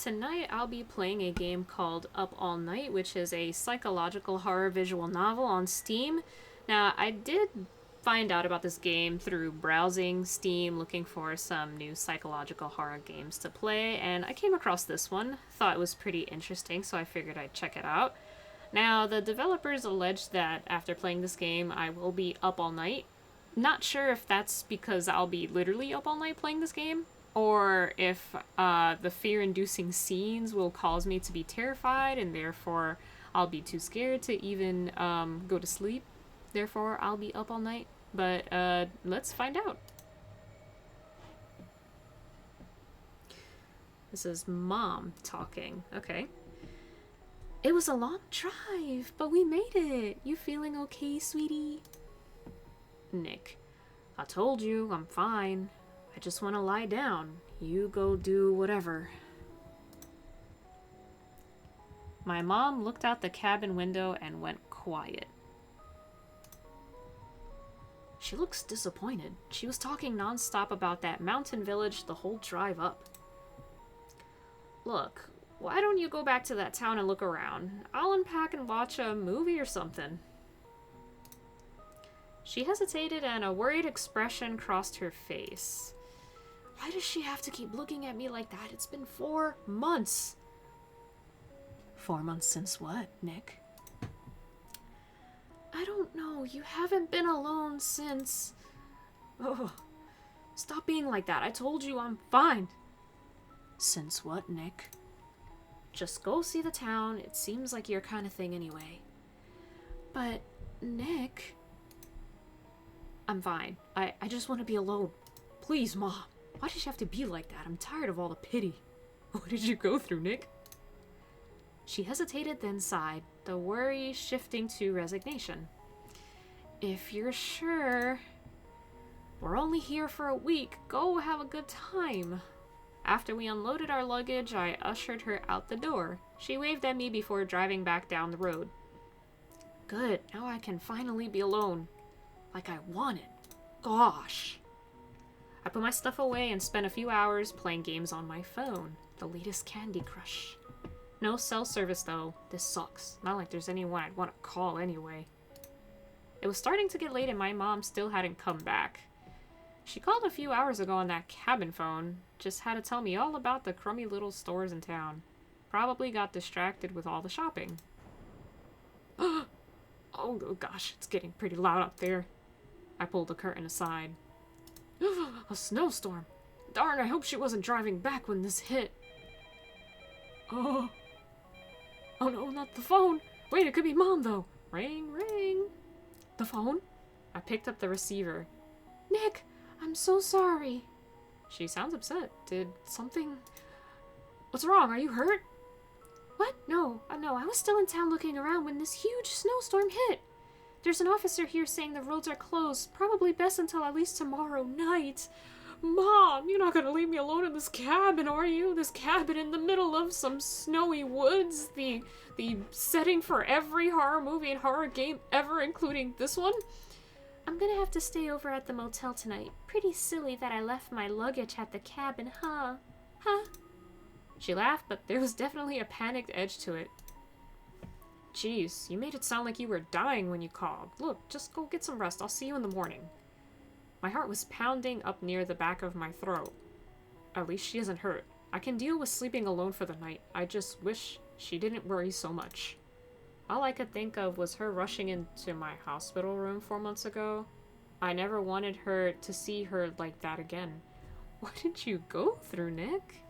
tonight I'll be playing a game called Up All Night, which is a psychological horror visual novel on Steam. Now, I did find out about this game through browsing Steam, looking for some new psychological horror games to play, and I came across this one. Thought it was pretty interesting, so I figured I'd check it out. Now, the developers allege that after playing this game, I will be up all night. Not sure if that's because I'll be literally up all night playing this game, or if the fear-inducing scenes will cause me to be terrified, and therefore I'll be too scared to even go to sleep. Therefore, I'll be up all night. But let's find out. This is Mom talking. Okay. It was a long drive, but we made it. You feeling okay, sweetie? Nick. I told you, I'm fine. I just want to lie down. You go do whatever. My mom looked out the cabin window and went quiet. She looks disappointed. She was talking nonstop about that mountain village the whole drive up. Look, why don't you go back to that town and look around? I'll unpack and watch a movie or something. She hesitated and a worried expression crossed her face. Why does she have to keep looking at me like that? It's been 4 months. 4 months since what, Nick? I don't know. You haven't been alone since... Oh, stop being like that. I told you I'm fine. Since what, Nick? Just go see the town. It seems like your kind of thing anyway. But, Nick... I'm fine. I just want to be alone. Please, Mom. Why did you have to be like that? I'm tired of all the pity. What did you go through, Nick? She hesitated, then sighed, the worry shifting to resignation. If you're sure... We're only here for a week. Go have a good time. After we unloaded our luggage, I ushered her out the door. She waved at me before driving back down the road. Good. Now I can finally be alone. Like I wanted. Gosh. I put my stuff away and spent a few hours playing games on my phone. The latest Candy Crush. No cell service though. This sucks. Not like there's anyone I'd want to call anyway. It was starting to get late and my mom still hadn't come back. She called a few hours ago on that cabin phone. Just had to tell me all about the crummy little stores in town. Probably got distracted with all the shopping. Oh gosh, it's getting pretty loud up there. I pulled the curtain aside. A snowstorm. Darn, I hope she wasn't driving back when this hit. Oh no, not the phone. Wait, it could be Mom, though. Ring, ring. The phone? I picked up the receiver. Nick, I'm so sorry. She sounds upset. Did something... What's wrong? Are you hurt? What? No, I was still in town looking around when this huge snowstorm hit. There's an officer here saying the roads are closed. Probably best until at least tomorrow night. Mom, you're not gonna leave me alone in this cabin, are you? This cabin in the middle of some snowy woods? The setting for every horror movie and horror game ever, including this one? I'm gonna have to stay over at the motel tonight. Pretty silly that I left my luggage at the cabin, huh? Huh? She laughed, but there was definitely a panicked edge to it. Jeez, you made it sound like you were dying when you called. Look, just go get some rest. I'll see you in the morning. My heart was pounding up near the back of my throat. At least she isn't hurt. I can deal with sleeping alone for the night. I just wish she didn't worry so much. All I could think of was her rushing into my hospital room 4 months ago. I never wanted her to see her like that again. What did you go through, Nick?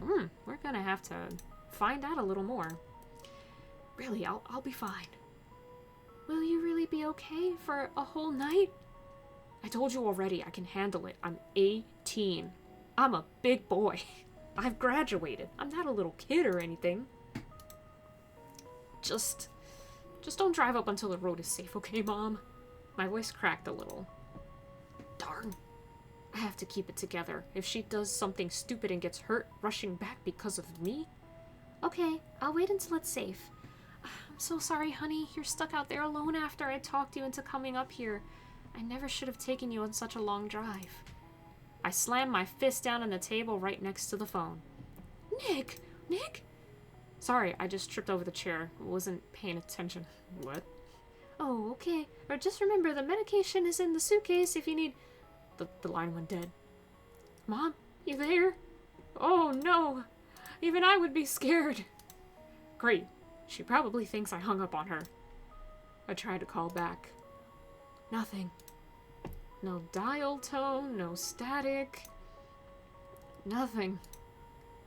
We're gonna have to find out a little more. Really, I'll be fine. Will you really be okay for a whole night? I told you already, I can handle it. I'm 18. I'm a big boy. I've graduated. I'm not a little kid or anything. Just don't drive up until the road is safe, okay, Mom? My voice cracked a little. Darn. I have to keep it together. If she does something stupid and gets hurt rushing back because of me... Okay, I'll wait until it's safe. I'm so sorry, honey. You're stuck out there alone after I talked you into coming up here. I never should have taken you on such a long drive. I slammed my fist down on the table right next to the phone. Nick, Nick? Sorry, I just tripped over the chair. Wasn't paying attention. What? Oh, okay. Or just remember, the medication is in the suitcase if you need... The line went dead. Mom, you there? Oh, no. Even I would be scared. Great. She probably thinks I hung up on her. I tried to call back. Nothing. No dial tone, no static. Nothing.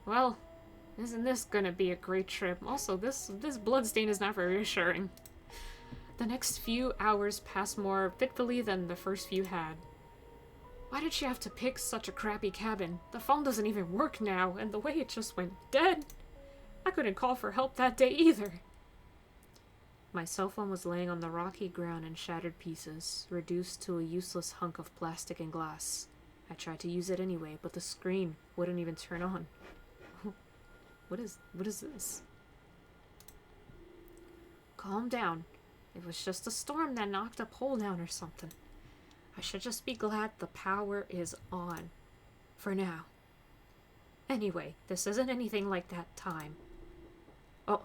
Well, isn't this gonna be a great trip? Also, this bloodstain is not very reassuring. The next few hours passed more fitfully than the first few had. Why did she have to pick such a crappy cabin? The phone doesn't even work now, and the way it just went dead. I couldn't call for help that day either. My cell phone was laying on the rocky ground in shattered pieces, reduced to a useless hunk of plastic and glass. I tried to use it anyway, but the screen wouldn't even turn on. What is this? Calm down. It was just a storm that knocked a pole down or something. I should just be glad the power is on. For now. Anyway, this isn't anything like that time. Oh.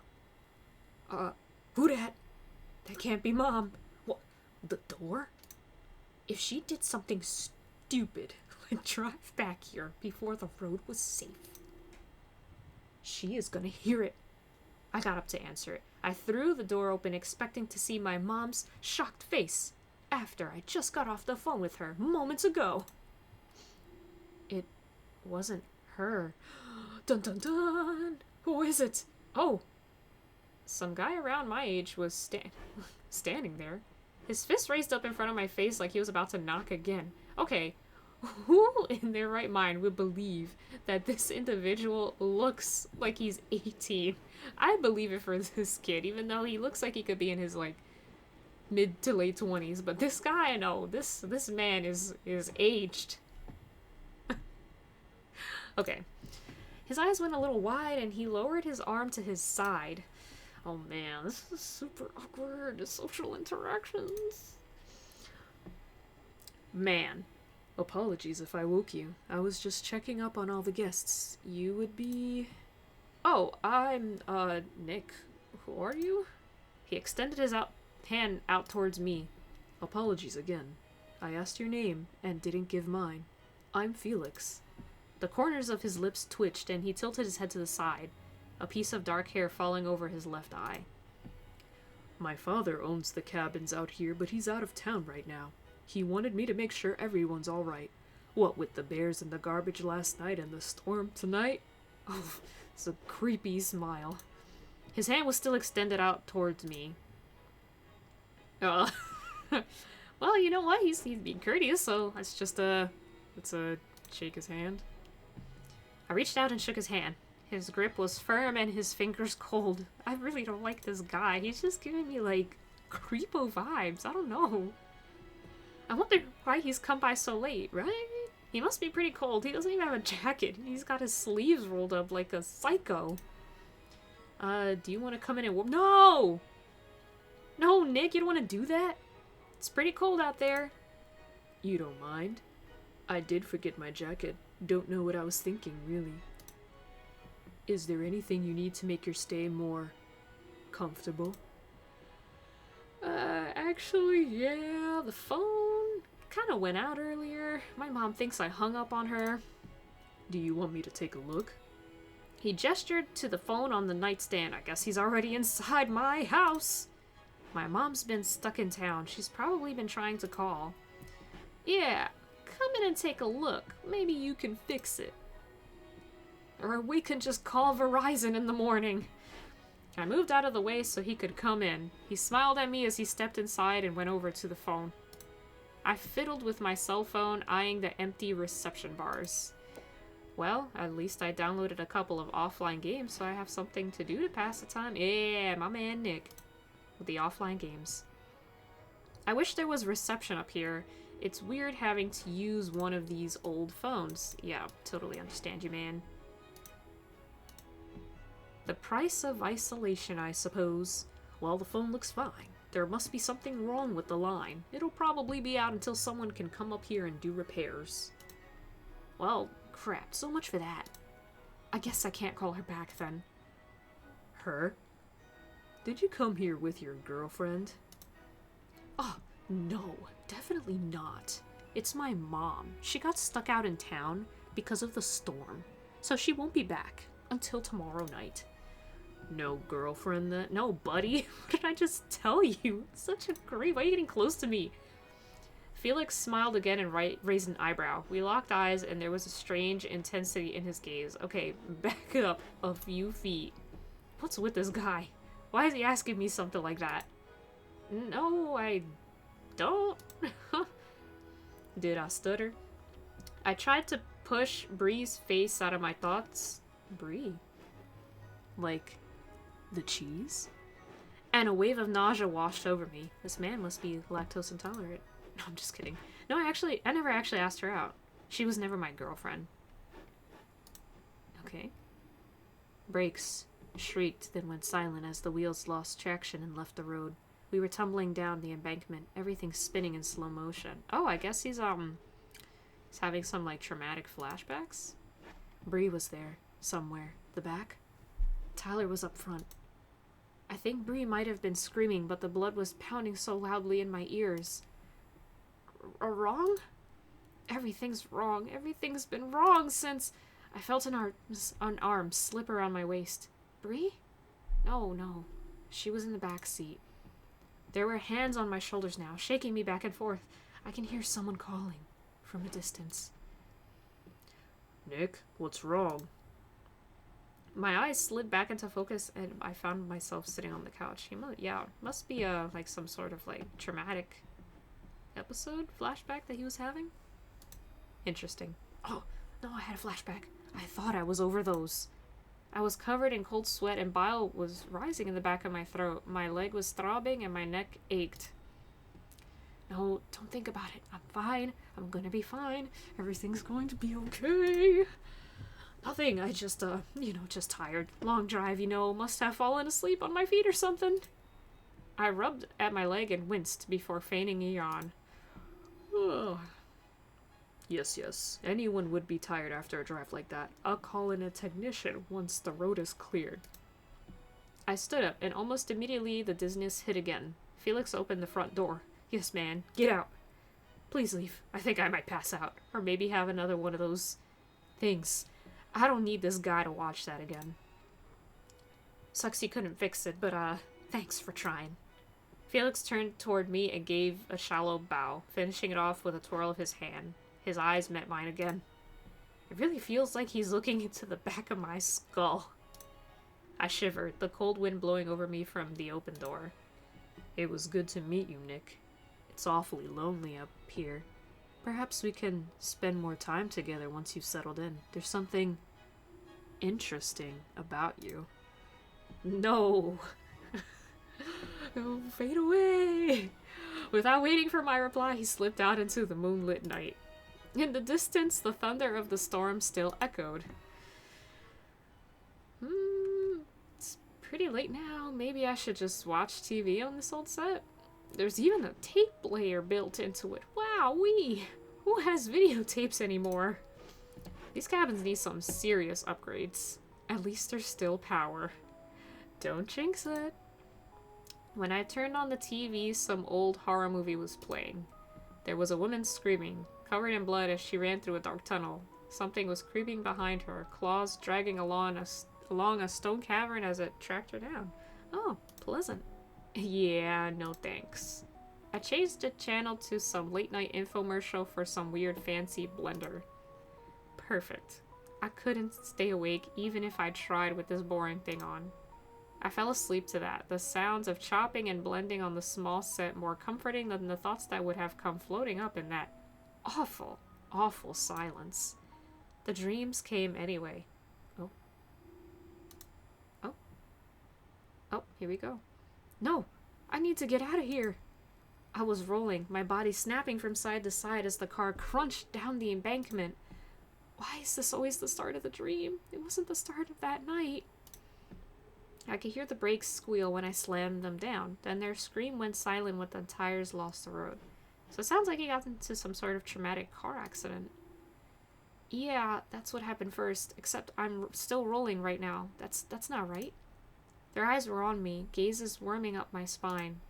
Who dat? That can't be Mom. What? The door? If she did something stupid, and drive back here before the road was safe, she is gonna hear it. I got up to answer it. I threw the door open, expecting to see my mom's shocked face after I just got off the phone with her moments ago. It wasn't her. Dun dun dun! Who is it? Oh! Some guy around my age was standing there. His fist raised up in front of my face like he was about to knock again. Okay, who in their right mind would believe that this individual looks like he's 18? I believe it for this kid, even though he looks like he could be in his, like, mid to late 20s. But this guy, no, this man is aged. Okay. His eyes went a little wide, and he lowered his arm to his side. Oh man, this is super awkward. Social interactions. Man. Apologies if I woke you. I was just checking up on all the guests. You would be... Oh, I'm, Nick. Who are you? He extended his hand out towards me. Apologies again. I asked your name and didn't give mine. I'm Felix. The corners of his lips twitched and he tilted his head to the side, a piece of dark hair falling over his left eye. My father owns the cabins out here, but he's out of town right now. He wanted me to make sure everyone's alright. What with the bears and the garbage last night and the storm tonight? Oh, it's a creepy smile. His hand was still extended out towards me. Well, you know what? He's being courteous, so let's shake his hand. I reached out and shook his hand. His grip was firm and his fingers cold. I really don't like this guy. He's just giving me, like, creepo vibes. I don't know. I wonder why he's come by so late, right? He must be pretty cold. He doesn't even have a jacket. He's got his sleeves rolled up like a psycho. Do you want to come in and warm? No! No, Nick, you don't want to do that? It's pretty cold out there. You don't mind? I did forget my jacket. Don't know what I was thinking, really. Is there anything you need to make your stay more comfortable? Actually, yeah, the phone kind of went out earlier. My mom thinks I hung up on her. Do you want me to take a look? He gestured to the phone on the nightstand. I guess he's already inside my house. My mom's been stuck in town. She's probably been trying to call. Yeah, come in and take a look. Maybe you can fix it. Or we can just call Verizon in the morning. I moved out of the way so he could come in. He smiled at me as he stepped inside and went over to the phone. I fiddled with my cell phone, eyeing the empty reception bars. Well, at least I downloaded a couple of offline games, so I have something to do to pass the time. Yeah, my man Nick. With the offline games. I wish there was reception up here. It's weird having to use one of these old phones. Yeah, totally understand you, man. The price of isolation, I suppose. Well, the phone looks fine. There must be something wrong with the line. It'll probably be out until someone can come up here and do repairs. Well, crap, so much for that. I guess I can't call her back then. Her? Did you come here with your girlfriend? Oh, no, definitely not. It's my mom. She got stuck out in town because of the storm, so she won't be back until tomorrow night. No girlfriend then? No, buddy. What did I just tell you? Such a great. Why are you getting close to me? Felix smiled again and raised an eyebrow. We locked eyes, and there was a strange intensity in his gaze. Okay, back up a few feet. What's with this guy? Why is he asking me something like that? No, I don't. Did I stutter? I tried to push Bree's face out of my thoughts. Bree? Like the cheese? And a wave of nausea washed over me. This man must be lactose intolerant. No, I'm just kidding. No, I never actually asked her out. She was never my girlfriend. Okay. Brakes shrieked, then went silent as the wheels lost traction and left the road. We were tumbling down the embankment, everything spinning in slow motion. Oh, I guess he's having some, like, traumatic flashbacks? Bree was there, somewhere. The back? Tyler was up front. I think Bree might have been screaming, but the blood was pounding so loudly in my ears. Wrong? Everything's wrong. Everything's been wrong since I felt an arm slip around my waist. Bree? No. She was in the back seat. There were hands on my shoulders now, shaking me back and forth. I can hear someone calling from a distance. Nick, what's wrong? My eyes slid back into focus, and I found myself sitting on the couch. Must be like some sort of like traumatic episode flashback that he was having. Interesting. Oh no, I had a flashback. I thought I was over those. I was covered in cold sweat and bile was rising in the back of my throat. My leg was throbbing and my neck ached. No, don't think about it. I'm fine. I'm gonna be fine. Everything's going to be okay. Nothing. I just, just tired. Long drive, must have fallen asleep on my feet or something. I rubbed at my leg and winced before feigning a yawn. Oh. Yes. Anyone would be tired after a drive like that. I'll call in a technician once the road is cleared. I stood up, and almost immediately the dizziness hit again. Felix opened the front door. Yes, man. Get out. Please leave. I think I might pass out. Or maybe have another one of those things. I don't need this guy to watch that again. Sucks you couldn't fix it, but, thanks for trying. Felix turned toward me and gave a shallow bow, finishing it off with a twirl of his hand. His eyes met mine again. It really feels like he's looking into the back of my skull. I shivered, the cold wind blowing over me from the open door. It was good to meet you, Nick. It's awfully lonely up here. Perhaps we can spend more time together once you've settled in. There's something interesting about you. No. Oh, fade away. Without waiting for my reply, he slipped out into the moonlit night. In the distance, the thunder of the storm still echoed. It's pretty late now. Maybe I should just watch TV on this old set. There's even a tape player built into it. Wowee! Who has videotapes anymore? These cabins need some serious upgrades. At least there's still power. Don't jinx it. When I turned on the TV, some old horror movie was playing. There was a woman screaming, covered in blood as she ran through a dark tunnel. Something was creeping behind her, claws dragging along a stone cavern as it tracked her down. Oh, pleasant. Yeah, no thanks. I changed the channel to some late-night infomercial for some weird fancy blender. Perfect. I couldn't stay awake even if I tried with this boring thing on. I fell asleep to that, the sounds of chopping and blending on the small set more comforting than the thoughts that would have come floating up in that awful, awful silence. The dreams came anyway. Oh, here we go. No, I need to get out of here. I was rolling, my body snapping from side to side as the car crunched down the embankment. Why is this always the start of the dream? It wasn't the start of that night. I could hear the brakes squeal when I slammed them down. Then their scream went silent when the tires lost the road. So it sounds like he got into some sort of traumatic car accident. Yeah, that's what happened first, except I'm still rolling right now. That's not right. Their eyes were on me, gazes worming up my spine.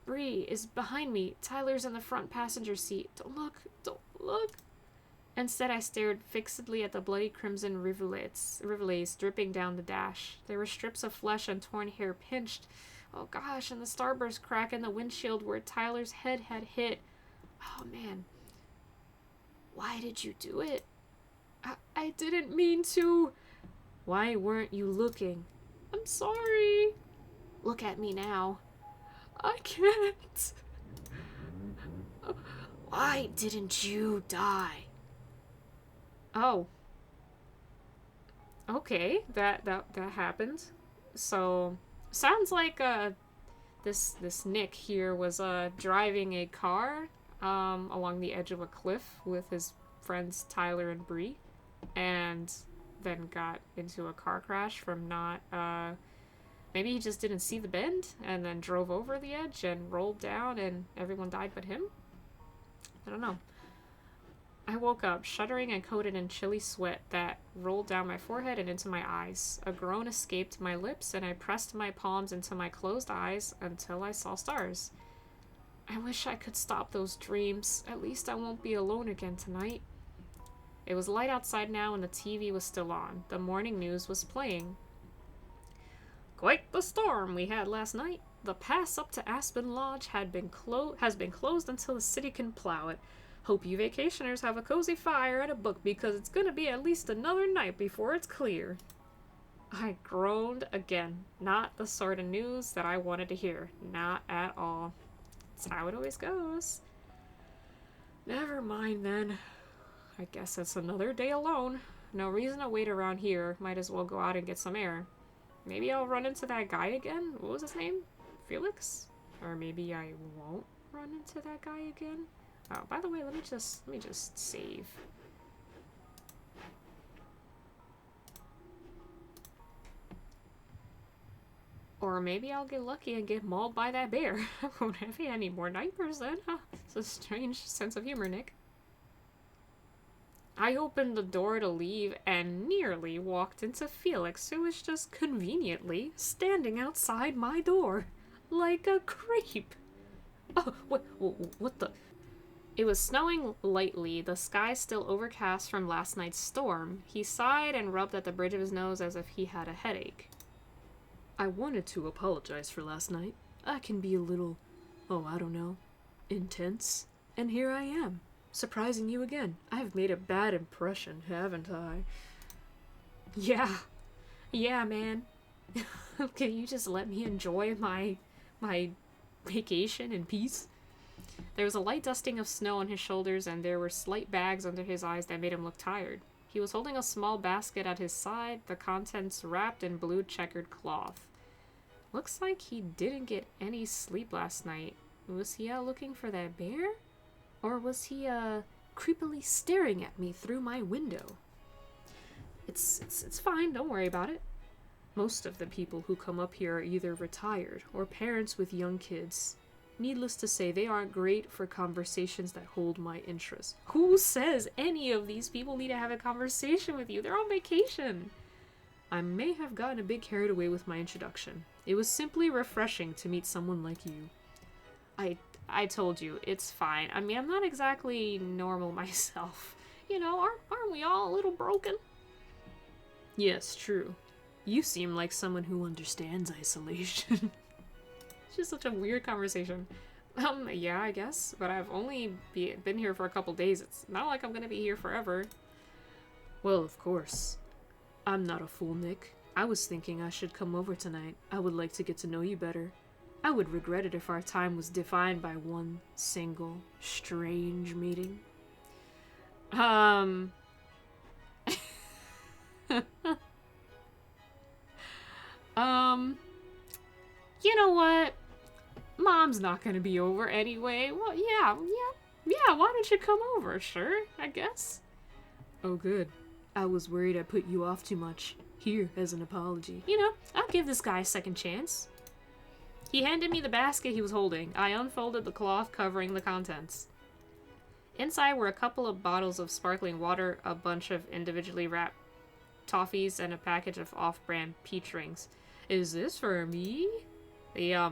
Bree is behind me. Tyler's in the front passenger seat. Don't look. Don't look. Instead, I stared fixedly at the bloody crimson rivulets dripping down the dash. There were strips of flesh and torn hair pinched. Oh gosh, and the starburst crack in the windshield where Tyler's head had hit. Oh man. Why did you do it? I didn't mean to. Why weren't you looking? I'm sorry. Look at me now. I can't. Why didn't you die? Oh. Okay, that happened. So, sounds like this Nick here was driving a car along the edge of a cliff with his friends Tyler and Bree, and then got into a car crash from not maybe he just didn't see the bend and then drove over the edge and rolled down and everyone died but him. I don't know. I woke up, shuddering and coated in chilly sweat that rolled down my forehead and into my eyes. A groan escaped my lips, and I pressed my palms into my closed eyes until I saw stars. I wish I could stop those dreams. At least I won't be alone again tonight. It was light outside now, and the TV was still on. The morning news was playing. Quite the storm we had last night. The pass up to Aspen Lodge has been closed until the city can plow it. Hope you vacationers have a cozy fire and a book because it's gonna be at least another night before it's clear. I groaned again. Not the sort of news that I wanted to hear. Not at all. That's how it always goes. Never mind then. I guess it's another day alone. No reason to wait around here. Might as well go out and get some air. Maybe I'll run into that guy again. What was his name? Felix? Or maybe I won't run into that guy again. Oh, by the way, let me just save. Or maybe I'll get lucky and get mauled by that bear. I won't have any more nightmares then. Huh? It's a strange sense of humor, Nick. I opened the door to leave and nearly walked into Felix, who was just conveniently standing outside my door. Like a creep. Oh, what the... It was snowing lightly, the sky still overcast from last night's storm. He sighed and rubbed at the bridge of his nose as if he had a headache. I wanted to apologize for last night. I can be a little, I don't know, intense. And here I am, surprising you again. I've made a bad impression, haven't I? Yeah, man. Can you just let me enjoy my vacation in peace? There was a light dusting of snow on his shoulders, and there were slight bags under his eyes that made him look tired. He was holding a small basket at his side, the contents wrapped in blue checkered cloth. Looks like he didn't get any sleep last night. Was he out looking for that bear? Or was he, creepily staring at me through my window? It's fine, don't worry about it. Most of the people who come up here are either retired or parents with young kids. Needless to say, they aren't great for conversations that hold my interest. Who says any of these people need to have a conversation with you? They're on vacation. I may have gotten a bit carried away with my introduction. It was simply refreshing to meet someone like you. I told you, it's fine. I mean, I'm not exactly normal myself. You know, aren't we all a little broken? Yes, true. You seem like someone who understands isolation. It's just such a weird conversation. Yeah, I guess, but I've only been here for a couple days. It's not like I'm gonna be here forever. Well, of course. I'm not a fool, Nick. I was thinking I should come over tonight. I would like to get to know you better. I would regret it if our time was defined by one single, strange meeting. You know what? Mom's not gonna be over anyway. Well, yeah, why don't you come over? Sure, I guess. Oh, good. I was worried I put you off too much. Here, as an apology. You know, I'll give this guy a second chance. He handed me the basket he was holding. I unfolded the cloth covering the contents. Inside were a couple of bottles of sparkling water, a bunch of individually wrapped toffees, and a package of off-brand peach rings. Is this for me? The,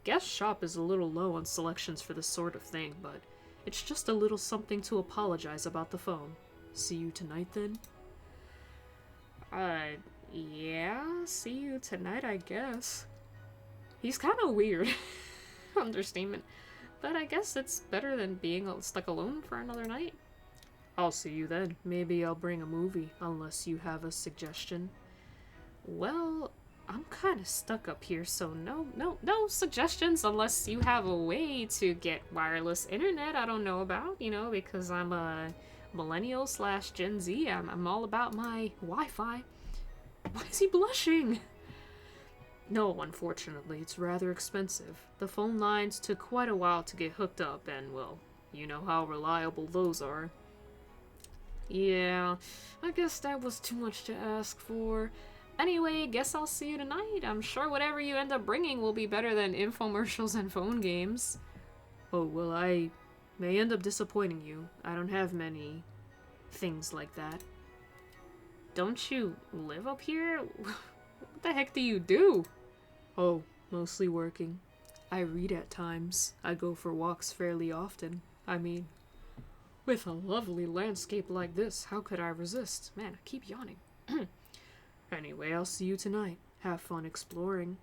guest shop is a little low on selections for this sort of thing, but it's just a little something to apologize about the phone. See you tonight, then? Yeah, see you tonight, I guess. He's kind of weird. Understatement. But I guess it's better than being stuck alone for another night. I'll see you then. Maybe I'll bring a movie, unless you have a suggestion. Well, I'm kind of stuck up here, so no suggestions unless you have a way to get wireless internet I don't know about, you know, because I'm a millennial / Gen Z. I'm all about my Wi-Fi. Why is he blushing? No, unfortunately, it's rather expensive. The phone lines took quite a while to get hooked up, and, well, you know how reliable those are. Yeah, I guess that was too much to ask for. Anyway, guess I'll see you tonight. I'm sure whatever you end up bringing will be better than infomercials and phone games. Oh, well, I may end up disappointing you. I don't have many things like that. Don't you live up here? What the heck do you do? Oh, mostly working. I read at times. I go for walks fairly often. I mean, with a lovely landscape like this, how could I resist? Man, I keep yawning. Anyway, I'll see you tonight. Have fun exploring.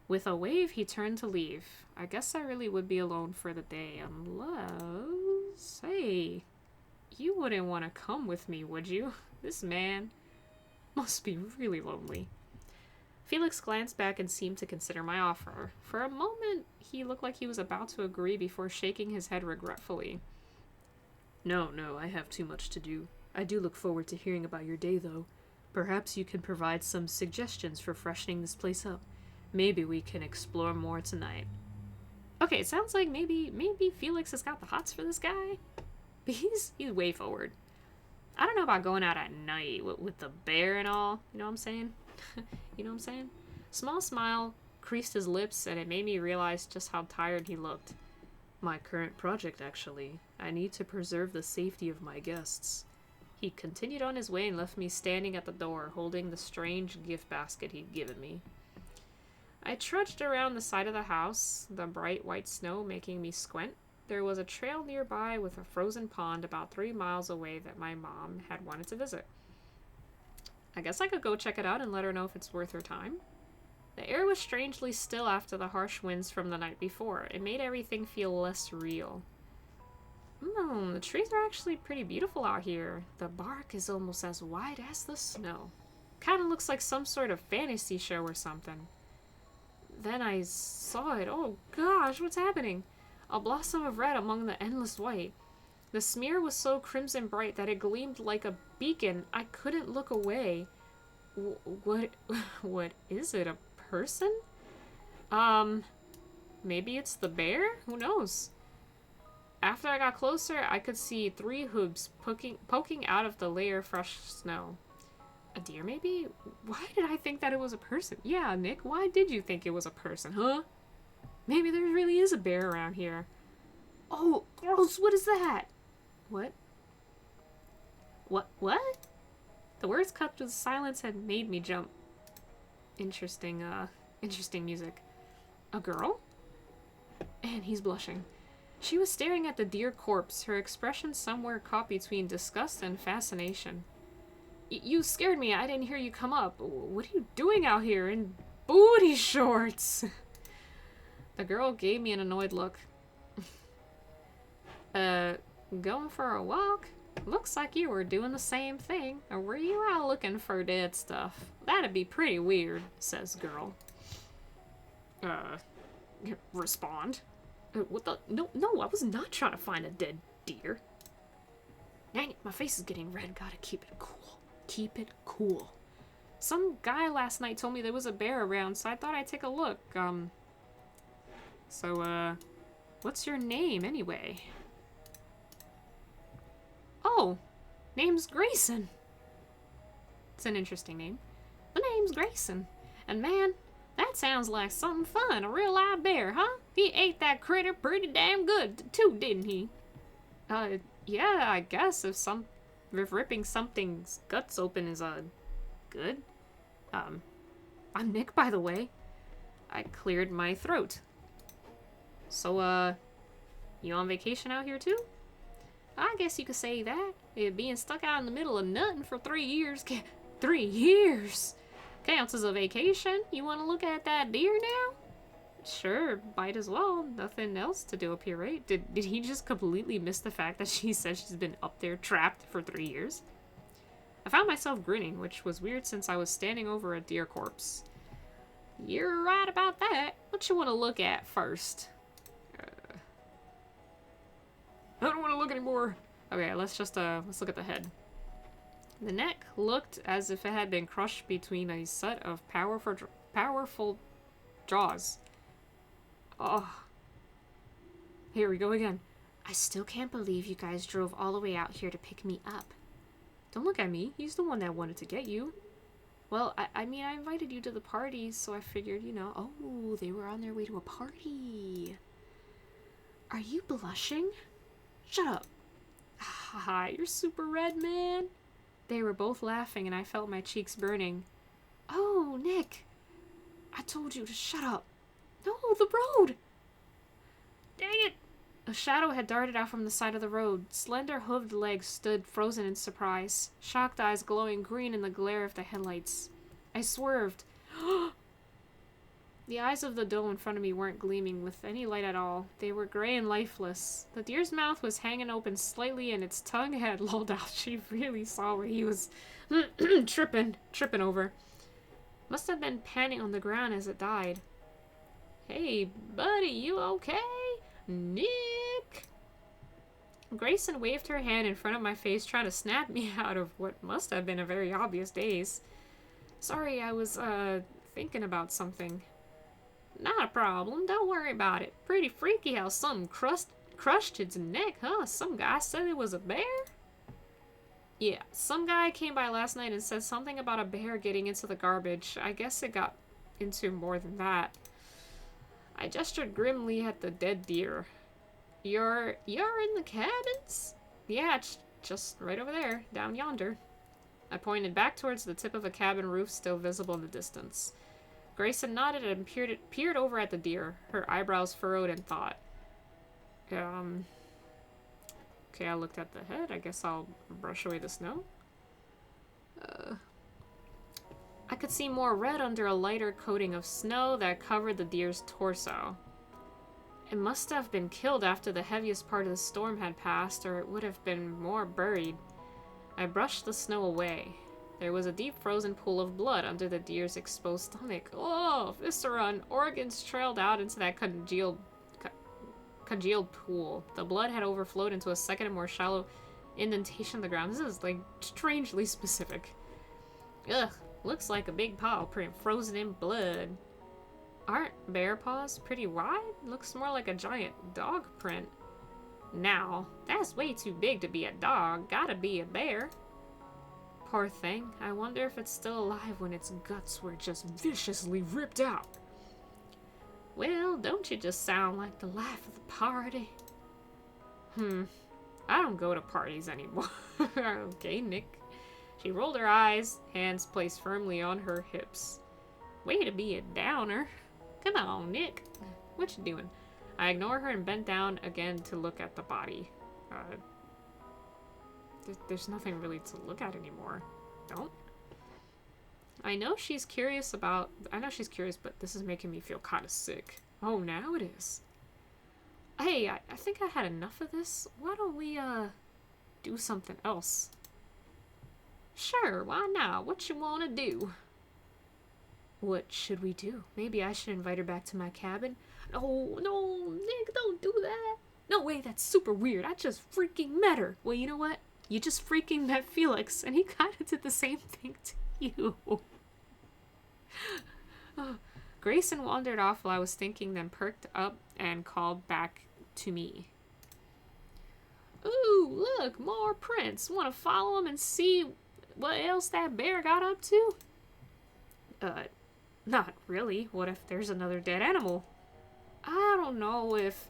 With a wave, he turned to leave. I guess I really would be alone for the day, unless... Hey, you wouldn't want to come with me, would you? This man must be really lonely. Felix glanced back and seemed to consider my offer. For a moment, he looked like he was about to agree before shaking his head regretfully. No, I have too much to do. I do look forward to hearing about your day, though. Perhaps you can provide some suggestions for freshening this place up. Maybe we can explore more tonight. Okay, it sounds like maybe Felix has got the hots for this guy. But he's way forward. I don't know about going out at night with the bear and all. You know what I'm saying? You know what I'm saying? Small smile creased his lips, and it made me realize just how tired he looked. My current project, actually. I need to preserve the safety of my guests. He continued on his way and left me standing at the door, holding the strange gift basket he'd given me. I trudged around the side of the house, the bright white snow making me squint. There was a trail nearby with a frozen pond about 3 miles away that my mom had wanted to visit. I guess I could go check it out and let her know if it's worth her time. The air was strangely still after the harsh winds from the night before. It made everything feel less real. The trees are actually pretty beautiful out here. The bark is almost as white as the snow. Kind of looks like some sort of fantasy show or something. Then I saw it. Oh gosh, what's happening? A blossom of red among the endless white. The smear was so crimson bright that it gleamed like a beacon. I couldn't look away. What is it? A person? Maybe it's the bear? Who knows? After I got closer, I could see 3 hooves poking out of the layer of fresh snow. A deer, maybe? Why did I think that it was a person? Yeah, Nick, why did you think it was a person, huh? Maybe there really is a bear around here. Oh, gross, what is that? What? What? The words cut through the silence had made me jump. Interesting music. A girl? And he's blushing. She was staring at the deer corpse, her expression somewhere caught between disgust and fascination. You scared me. I didn't hear you come up. What are you doing out here in booty shorts? The girl gave me an annoyed look. Going for a walk? Looks like you were doing the same thing. Or were you out looking for dead stuff? That'd be pretty weird, says girl. Respond. What the? No, I was not trying to find a dead deer. Dang it, my face is getting red. Gotta keep it cool. Keep it cool. Some guy last night told me there was a bear around, so I thought I'd take a look. What's your name anyway? Oh, name's Grayson. It's an interesting name. The name's Grayson. And man, that sounds like something fun. A real live bear, huh? He ate that critter pretty damn good, too, didn't he? Yeah, I guess if ripping something's guts open is, good. I'm Nick, by the way. I cleared my throat. So, you on vacation out here too? I guess you could say that. Being stuck out in the middle of nothing for 3 years. 3 years! Counts as a vacation. You want to look at that deer now? Sure, might as well. Nothing else to do up here, right? Did he just completely miss the fact that she said she's been up there trapped for 3 years? I found myself grinning, which was weird since I was standing over a deer corpse. You're right about that. What you want to look at first? I don't want to look anymore. Okay, let's look at the head. The neck looked as if it had been crushed between a set of powerful jaws. Oh. Here we go again. I still can't believe you guys drove all the way out here to pick me up. Don't look at me. He's the one that wanted to get you. Well, I mean, I invited you to the party, so I figured, oh, they were on their way to a party. Are you blushing? Shut up. Haha, you're super red, man. They were both laughing, and I felt my cheeks burning. Oh, Nick. I told you to shut up. No, the road! Dang it! A shadow had darted out from the side of the road. Slender hooved legs stood frozen in surprise, shocked eyes glowing green in the glare of the headlights. I swerved. The eyes of the doe in front of me weren't gleaming with any light at all. They were gray and lifeless. The deer's mouth was hanging open slightly and its tongue had lolled out. She really saw what he was tripping over. Must have been panting on the ground as it died. Hey, buddy, you okay? Nick! Grayson waved her hand in front of my face, trying to snap me out of what must have been a very obvious daze. Sorry, I was, thinking about something. Not a problem, don't worry about it. Pretty freaky how something crushed its neck, huh? Some guy said it was a bear? Yeah, some guy came by last night and said something about a bear getting into the garbage. I guess it got into more than that. I gestured grimly at the dead deer. You're in the cabins? Yeah, it's just right over there, down yonder. I pointed back towards the tip of a cabin roof still visible in the distance. Grayson nodded and peered over at the deer, her eyebrows furrowed in thought. Okay, I looked at the head. I guess I'll brush away the snow. I could see more red under a lighter coating of snow that covered the deer's torso. It must have been killed after the heaviest part of the storm had passed, or it would have been more buried. I brushed the snow away. There was a deep frozen pool of blood under the deer's exposed stomach. Oh, viscera and organs trailed out into that congealed pool. The blood had overflowed into a second and more shallow indentation in the ground. This is, like, strangely specific. Ugh, looks like a big paw print frozen in blood. Aren't bear paws pretty wide? Looks more like a giant dog print. Now, that's way too big to be a dog. Gotta be a bear. Poor thing. I wonder if it's still alive when its guts were just viciously ripped out. Well, don't you just sound like the life of the party? I don't go to parties anymore. Okay, Nick. She rolled her eyes, hands placed firmly on her hips. Way to be a downer. Come on, Nick. What you doing? I ignore her and bent down again to look at the body. There's nothing really to look at anymore. Don't? I know she's curious, but this is making me feel kind of sick. Oh, now it is. Hey, I think I had enough of this. Why don't we, do something else? Sure, why not? What you want to do? What should we do? Maybe I should invite her back to my cabin? No, Nick, don't do that. No way, that's super weird. I just freaking met her. Well, you know what? You just freaking met Felix, and he kind of did the same thing to you. Grayson wandered off while I was thinking, then perked up and called back to me. Ooh, look, more prints. Want to follow him and see what else that bear got up to? Not really. What if there's another dead animal? I don't know if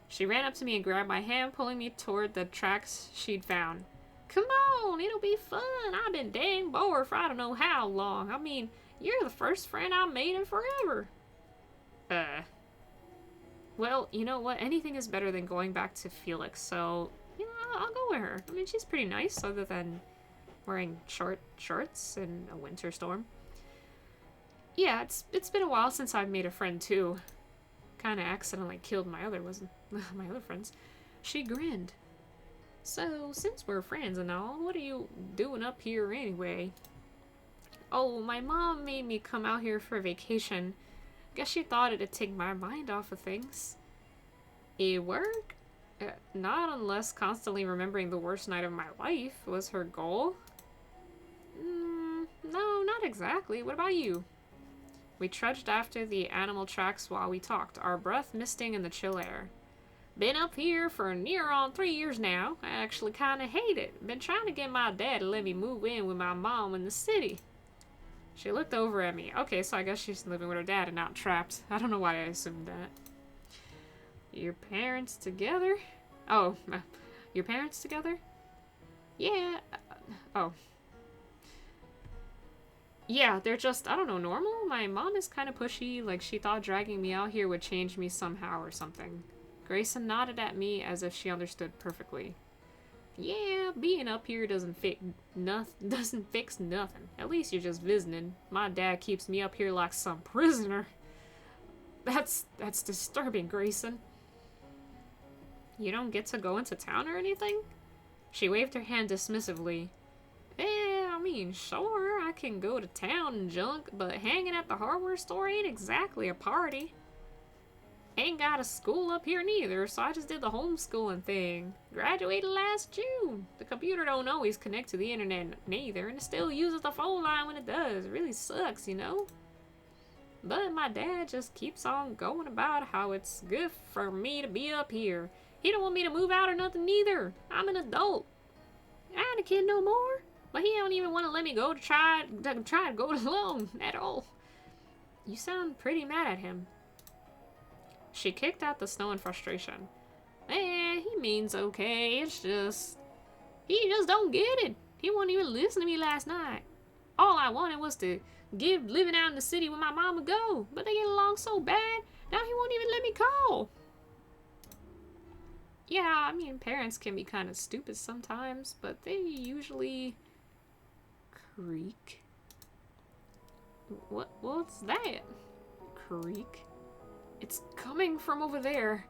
She ran up to me and grabbed my hand, pulling me toward the tracks she'd found. Come on, it'll be fun. I've been dang bored for I don't know how long. I mean, you're the first friend I've made in forever. Well, you know what? Anything is better than going back to Felix, so, you know, I'll go with her. I mean, she's pretty nice, other than wearing shorts in a winter storm. Yeah, it's been a while since I've made a friend, too. Kinda accidentally killed my other friends. She grinned. So, since we're friends and all, what are you doing up here anyway? Oh, my mom made me come out here for vacation. Guess she thought it'd take my mind off of things. It worked? Not unless constantly remembering the worst night of my life was her goal. No, not exactly. What about you? We trudged after the animal tracks while we talked, our breath misting in the chill air. Been up here for near on 3 years now. I actually kinda hate it. Been trying to get my dad to let me move in with my mom in the city. She looked over at me. Okay, so I guess she's living with her dad and not trapped. I don't know why I assumed that. Your parents together? Oh, your parents together? Yeah. Oh. Yeah, they're just, I don't know, normal? My mom is kind of pushy, like she thought dragging me out here would change me somehow or something. Grayson nodded at me as if she understood perfectly. Yeah, being up here doesn't fix nothing. At least you're just visiting. My dad keeps me up here like some prisoner. That's disturbing, Grayson. You don't get to go into town or anything? She waved her hand dismissively. I mean, sure, I can go to town and junk, but hanging at the hardware store ain't exactly a party. Ain't got a school up here neither, so I just did the homeschooling thing. Graduated last June. The computer don't always connect to the internet neither, and it still uses the phone line when it does. It really sucks, you know? But my dad just keeps on going about how it's good for me to be up here. He don't want me to move out or nothing neither. I'm an adult. I ain't a kid no more. But he don't even want to let me go to try to go alone at all. You sound pretty mad at him. She kicked out the snow in frustration. He means okay. It's just... he just don't get it. He wouldn't even listen to me last night. All I wanted was to give living out in the city with my mom a go. But they get along so bad, now he won't even let me call. Yeah, I mean, parents can be kind of stupid sometimes, but they usually... Creak. What's that? Creak. It's coming from over there.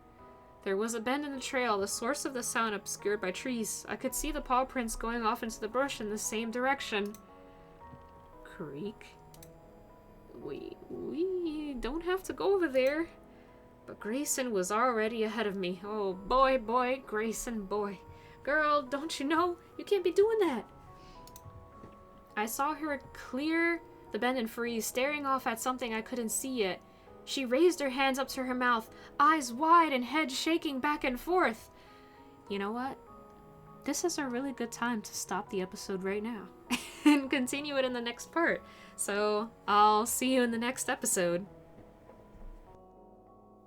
There was a bend in the trail, the source of the sound obscured by trees. I could see the paw prints going off into the brush in the same direction. Creak. We don't have to go over there. But Grayson was already ahead of me. Oh, boy, Grayson, boy. Girl, don't you know? You can't be doing that. I saw her clear the bend and freeze, staring off at something I couldn't see yet. She raised her hands up to her mouth, eyes wide and head shaking back and forth. You know what? This is a really good time to stop the episode right now and continue it in the next part. So I'll see you in the next episode.